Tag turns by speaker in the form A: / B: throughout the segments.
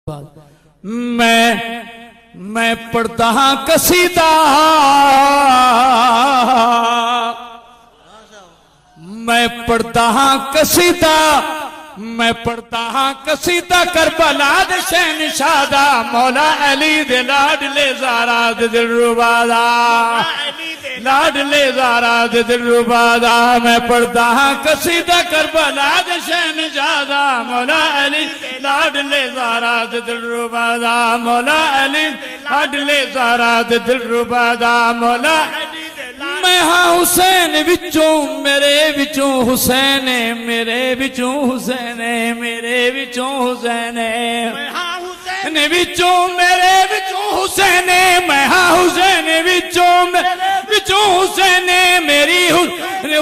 A: میں پڑھتا ہاں قصیدہ، میں پڑھتا ہاں قصیدہ، میں پڑھتا ہاں قصیدہ کربلا دے شہنشاہ دا، مولا علی دے لاڈلے زہرا دے دلربا دا، لاڈلے زہرا دے دلربا دا۔ میں پڑھتا ہاں قصیدہ کربلا دے شہنشاہ دا، مولا علی لاڈلے زہرا دے دلربا دا، مولا علی لاڈلے زہرا دے دلربا دا، مولا میں ہاں حسین وچوں میرے وچوں حسین، میرے وچوں حسین، میرے وچوں حسین، میں ہاں حسین وچوں میرے وچوں حسین، میں ہاں حسین وچوں وچوں حسین، میری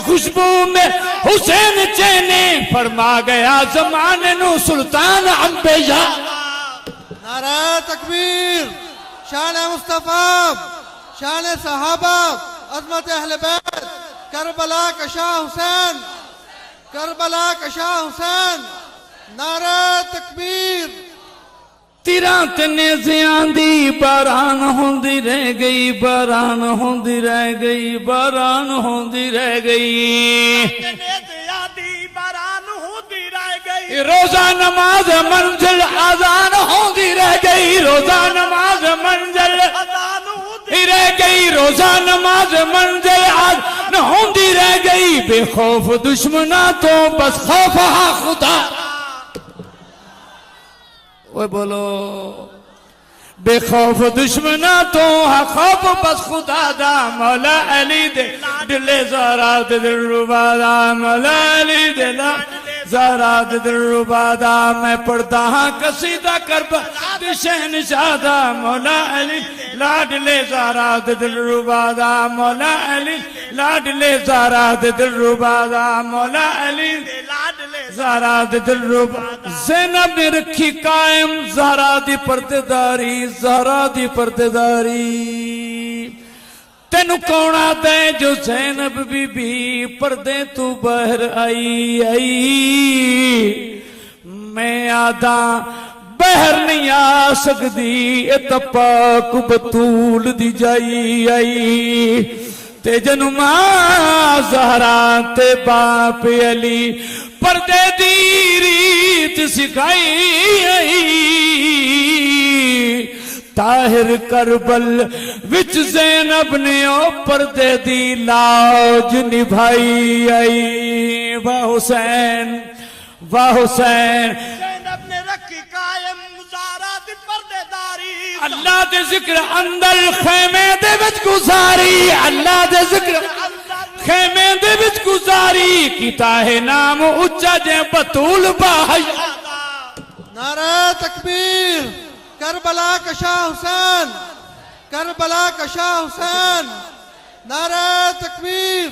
A: خوشبو میں حسین چین، فرما گیا زمانے نو سلطان انبیاء۔
B: نعرہ تکبیر، شان مصطفیٰ، شان صحابہ، عظمت اہل بیت، کربلا کا شاہ حسین، کربلا کا شاہ حسین، نعرہ تکبیر۔
A: تیران تنے زیان دی باران ہوندی رہ گئی، باران ہوندی رہ گئی، باران ہوندی رہ گئی،
C: تنے زیان دی باران ہوندی رہ گئی،
A: روزہ نماز منزل آزان ہوندی رہ گئی، روزہ نماز منزل
C: اذان ہوندی
A: رہ گئی، روزہ نماز منزل آج نہ ہوندی رہ گئی، بے خوف دشمنہ تو بس خوف ہاں خدا۔ وہ بولو بے خوف دشمنہ تو ہاں خوف بس خدا دا، مولا علی دے دلے زہرا دے دلربا دا، مولا علی دے زہرا دے دلربا دا۔ میں پڑھتا ہاں قصیدہ کربلا دے شہنشاہ دا، مولا علی لاڈلے زہرا دے دلربا دا، مولا علی لاڈلے زہرا دے دلربا دا، مولا علی زہرا دے دلربا۔ زینب نے رکھی قائم زہرا دی پردیداری، زہرا دی پردیداری، تینو کونا دے جو زینب بی بی پردے تو باہر آئی آئی، میں آدھا باہر نہیں آ سکدی، اتپا کو بطول دی جائی آئی، تے جنو ماں زہرا تے باپ علی پردے دی ریت سکھائی آئی، طاہر کربل وچ زینب نے او پردے دی لاج نبھائی آئی۔ واہ حسین، واہ حسین،
C: زینب نے رکھی قائم زہرا دی پردیداری،
A: اللہ دے ذکر اندر خیمے دے وچ گزاری، اللہ دے ذکر خیمے دے وچ گزاری، کیتا ہے نام اچھا جے بطول باہی۔
B: نعرہ تکبیر، کربلا کا شاہ حسین، کربلا کا شاہ حسین، نعرہ تکبیر۔